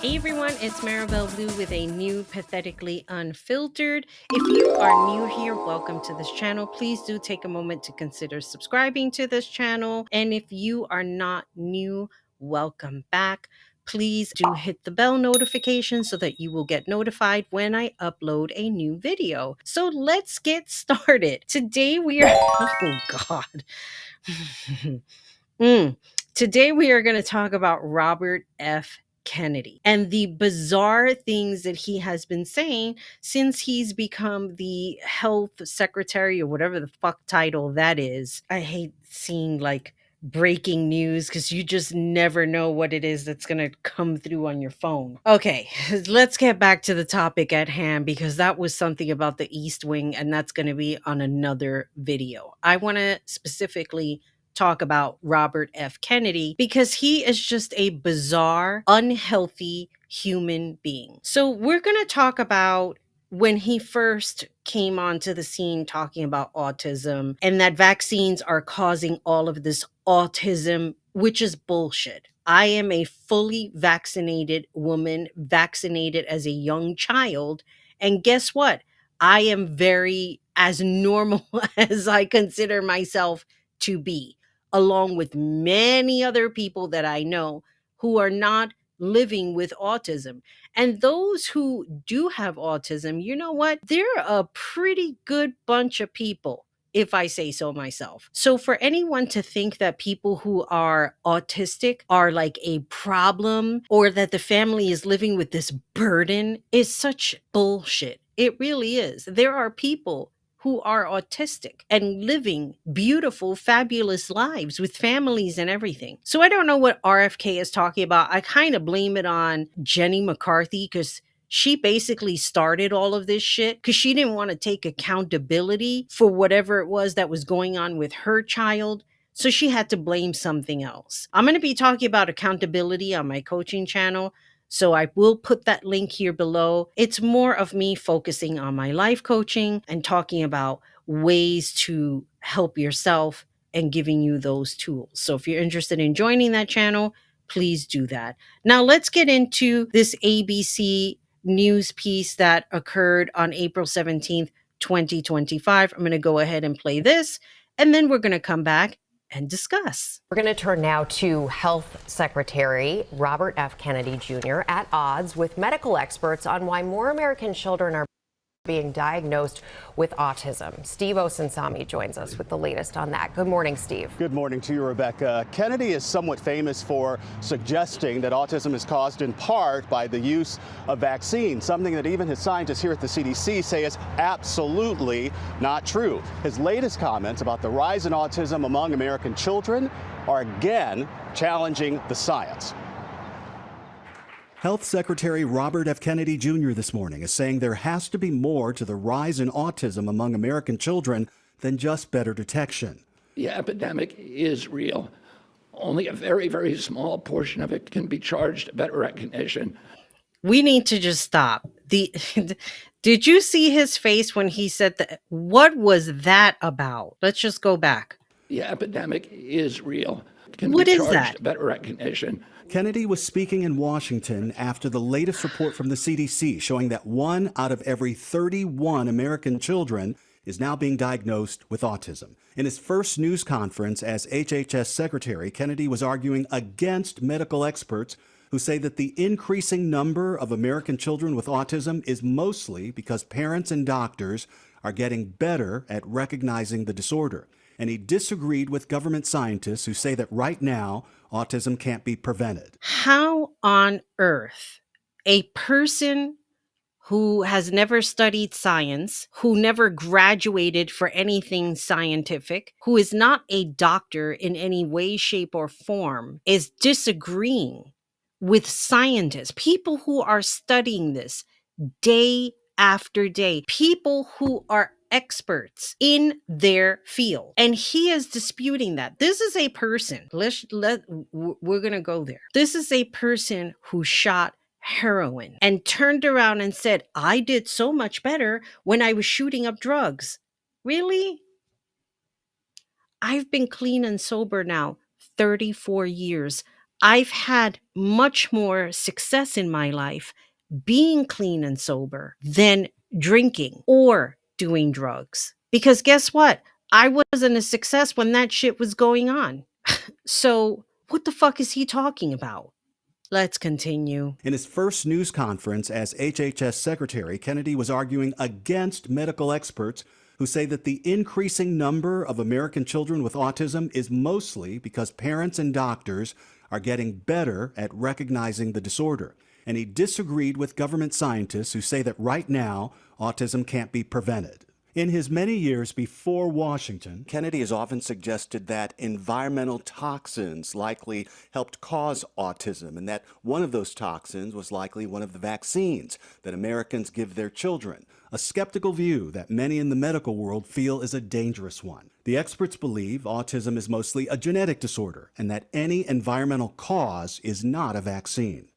Hey everyone, it's Maribel Blue with a new Pathetically Unfiltered. If you are new here, welcome to this channel. Please do take a moment to consider subscribing to this channel. And if you are not new, welcome back. Please do hit the bell notification so that you will get notified when I upload a new video. So let's get started. Today we are, oh God. Mm. Today, we are going to talk about Robert F. Kennedy and the bizarre things that he has been saying since he's become the health secretary or whatever the fuck title that is. I hate seeing like breaking news because you just never know what it is that's going to come through on your phone. Okay, let's get back to the topic at hand because that was something about the East Wing, and that's going to be on another video. I want to specifically talk about Robert F. Kennedy because he is just a bizarre, unhealthy human being. So, we're going to talk about when he first came onto the scene talking about autism and that vaccines are causing all of this autism, which is bullshit. I am a fully vaccinated woman, vaccinated as a young child. And guess what? I am very as normal as I consider myself to be, along with many other people that I know who are not living with autism. And those who do have autism, you know what? They're a pretty good bunch of people, if I say so myself. So, for anyone to think that people who are autistic are like a problem or that the family is living with this burden is such bullshit. It really is. There are people who are autistic and living beautiful, fabulous lives with families and everything. So I don't know what RFK is talking about. I kind of blame it on Jenny McCarthy because she basically started all of this shit because she didn't want to take accountability for whatever it was that was going on with her child. So she had to blame something else. I'm going to be talking about accountability on my coaching channel. So I will put that link here below. It's more of me focusing on my life coaching and talking about ways to help yourself and giving you those tools. So if you're interested in joining that channel, please do that. Now let's get into this ABC news piece that occurred on April 17th, 2025. I'm going to go ahead and play this, and then we're going to come back and discuss. We're going to turn now to Health Secretary Robert F. Kennedy Jr. at odds with medical experts on why more American children are being diagnosed with autism. Steve Osunsami joins us with the latest on that. Good morning, Steve. Good morning to you, Rebecca. Kennedy is somewhat famous for suggesting that autism is caused in part by the use of vaccines, something that even his scientists here at the CDC say is absolutely not true. His latest comments about the rise in autism among American children are again challenging the science. Health Secretary Robert F. Kennedy Jr. this morning is saying there has to be more to the rise in autism among American children than just better detection. The epidemic is real. Only a very, very small portion of it can be charged to better recognition. We need to just stop. Did you see his face when he said that? What was that about? Let's just go back. The epidemic is real. What is that? To better recognition. Kennedy was speaking in Washington after the latest report from the CDC showing that 1 out of every 31 American children is now being diagnosed with autism. In his first news conference as HHS Secretary, Kennedy was arguing against medical experts who say that the increasing number of American children with autism is mostly because parents and doctors are getting better at recognizing the disorder. And he disagreed with government scientists who say that right now, autism can't be prevented. How on earth a person who has never studied science, who never graduated for anything scientific, who is not a doctor in any way, shape, or form, is disagreeing with scientists, people who are studying this day after day, people who are experts in their field, and he is disputing that. This is a person, we're gonna go there. This is a person who shot heroin and turned around and said, I did so much better when I was shooting up drugs. Really? I've been clean and sober now 34 years. I've had much more success in my life being clean and sober than drinking or doing drugs. Because guess what? I wasn't a success when that shit was going on. So, what the fuck is he talking about? Let's continue. In his first news conference as HHS Secretary, Kennedy was arguing against medical experts who say that the increasing number of American children with autism is mostly because parents and doctors are getting better at recognizing the disorder. And he disagreed with government scientists who say that right now, autism can't be prevented. In his many years before Washington, Kennedy has often suggested that environmental toxins likely helped cause autism, and that one of those toxins was likely one of the vaccines that Americans give their children, a skeptical view that many in the medical world feel is a dangerous one. The experts believe autism is mostly a genetic disorder and that any environmental cause is not a vaccine.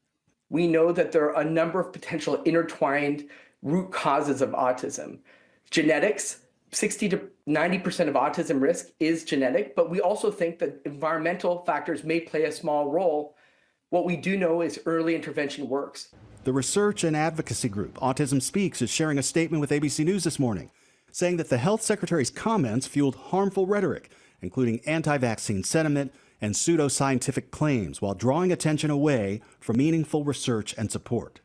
We know that there are a number of potential intertwined root causes of autism. Genetics, 60 to 90% of autism risk is genetic, but we also think that environmental factors may play a small role. What we do know is early intervention works. The research and advocacy group Autism Speaks is sharing a statement with ABC News this morning, saying that the health secretary's comments fueled harmful rhetoric, including anti-vaccine sentiment and pseudoscientific claims, while drawing attention away from meaningful research and support.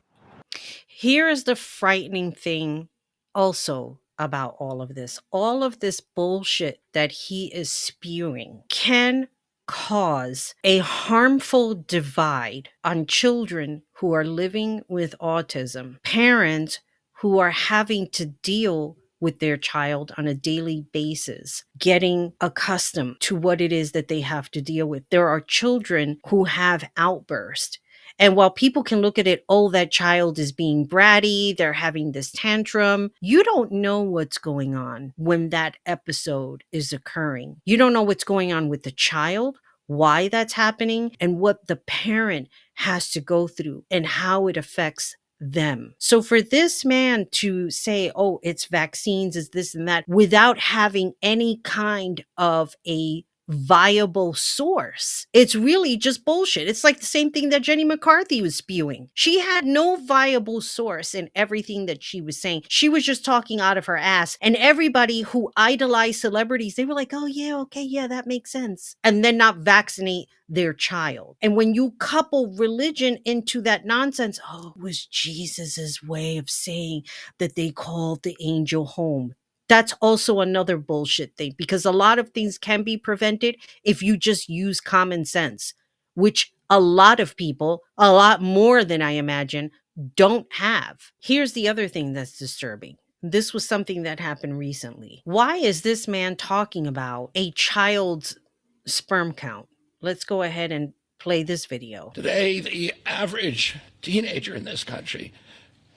Here is the frightening thing also about all of this. All of this bullshit that he is spewing can cause a harmful divide on children who are living with autism, parents who are having to deal with their child on a daily basis, getting accustomed to what it is that they have to deal with. There are children who have outbursts. And while people can look at it, oh, that child is being bratty, they're having this tantrum, you don't know what's going on when that episode is occurring. You don't know what's going on with the child, why that's happening, and what the parent has to go through and how it affects them. So for this man to say, oh, it's vaccines, it's this and that, without having any kind of a viable source, it's really just bullshit. It's like the same thing that Jenny McCarthy was spewing. She had no viable source in everything that she was saying. She was just talking out of her ass. And everybody who idolized celebrities, they were like, oh yeah, okay, yeah, that makes sense. And then not vaccinate their child. And when you couple religion into that nonsense, oh, it was Jesus's way of saying that they called the angel home. That's also another bullshit thing, because a lot of things can be prevented if you just use common sense, which a lot of people, a lot more than I imagine, don't have. Here's the other thing that's disturbing. This was something that happened recently. Why is this man talking about a child's sperm count? Let's go ahead and play this video. Today, the average teenager in this country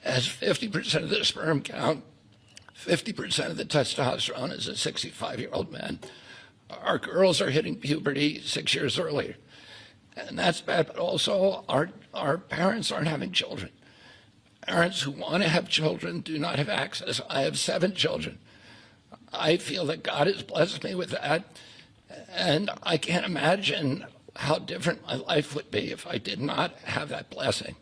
has 50% of the sperm count, 50% of the testosterone as a 65-year-old man. Our girls are hitting puberty 6 years earlier. And that's bad, but also our parents aren't having children. Parents who want to have children do not have access. I have 7 children. I feel that God has blessed me with that, and I can't imagine how different my life would be if I did not have that blessing.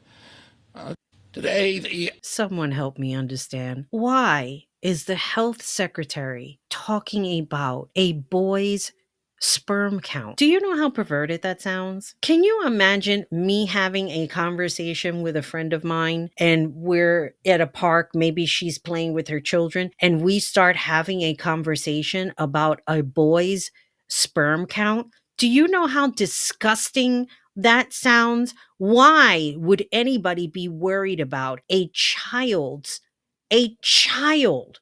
Someone help me understand. Why is the health secretary talking about a boy's sperm count? Do you know how perverted that sounds? Can you imagine me having a conversation with a friend of mine and we're at a park, maybe she's playing with her children, and we start having a conversation about a boy's sperm count? Do you know how disgusting that sounds? Why would anybody be worried about a child's, a child?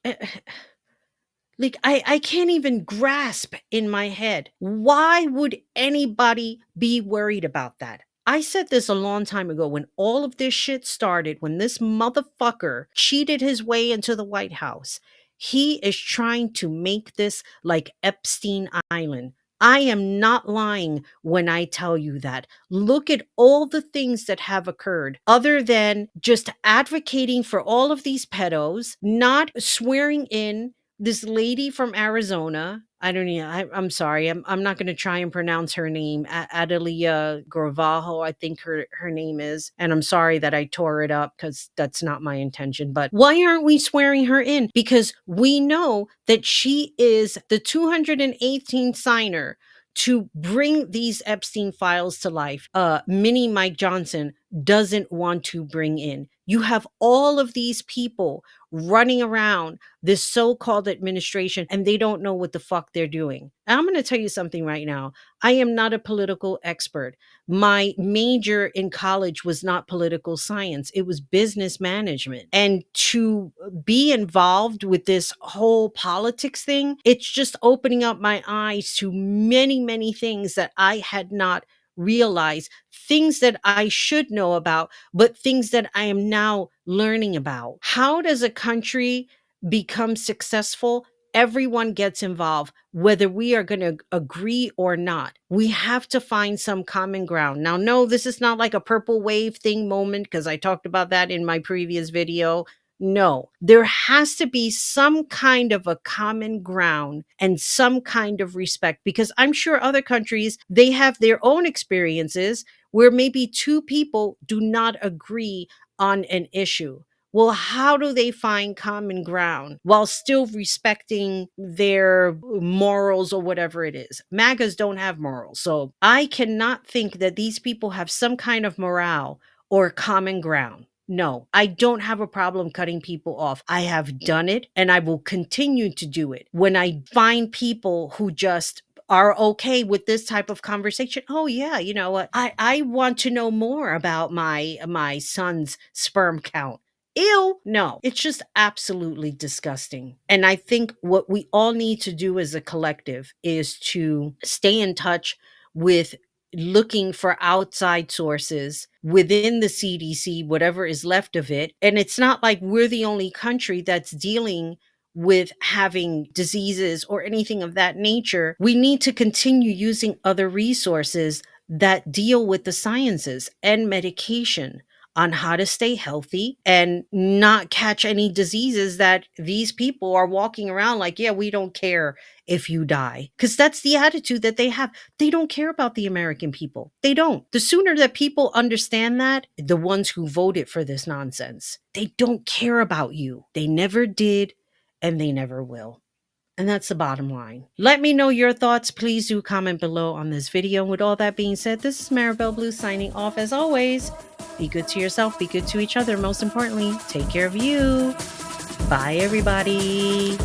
Like, I can't even grasp in my head. Why would anybody be worried about that? I said this a long time ago when all of this shit started, when this motherfucker cheated his way into the White House. He is trying to make this like Epstein Island. I am not lying when I tell you that. Look at all the things that have occurred, other than just advocating for all of these pedos, not swearing in this lady from Arizona. I don't know. I'm sorry. I'm not going to try and pronounce her name. Adelia Gravajo, I think her name is. And I'm sorry that I tore it up because that's not my intention. But why aren't we swearing her in? Because we know that she is the 218th signer to bring these Epstein files to life. Mini Mike Johnson doesn't want to bring in. You have all of these people running around this so-called administration, and they don't know what the fuck they're doing. And I'm going to tell you something right now. I am not a political expert. My major in college was not political science. It was business management. And to be involved with this whole politics thing, it's just opening up my eyes to many, many things that I had not realized, things that I should know about, but things that I am now learning about. How does a country become successful? Everyone gets involved, whether we are going to agree or not. We have to find some common ground. Now, no, this is not like a purple wave thing moment, because I talked about that in my previous video. No, there has to be some kind of a common ground and some kind of respect, because I'm sure other countries, they have their own experiences where maybe two people do not agree on an issue. Well, how do they find common ground while still respecting their morals or whatever it is? MAGAs don't have morals. So I cannot think that these people have some kind of morale or common ground. No, I don't have a problem cutting people off. I have done it and I will continue to do it. When I find people who just are okay with this type of conversation. Oh yeah, you know what? I want to know more about my son's sperm count. Ew, no, it's just absolutely disgusting. And I think what we all need to do as a collective is to stay in touch with looking for outside sources within the CDC, whatever is left of it. And it's not like we're the only country that's dealing with having diseases or anything of that nature. We need to continue using other resources that deal with the sciences and medication on how to stay healthy and not catch any diseases that these people are walking around like, yeah, we don't care if you die. Because that's the attitude that they have. They don't care about the American people. They don't. The sooner that people understand that, the ones who voted for this nonsense, they don't care about you. They never did, and they never will. And that's the bottom line. Let me know your thoughts. Please do comment below on this video. And with all that being said, this is Maribel Blue signing off as always. Be good to yourself, be good to each other. Most importantly, take care of you. Bye, everybody.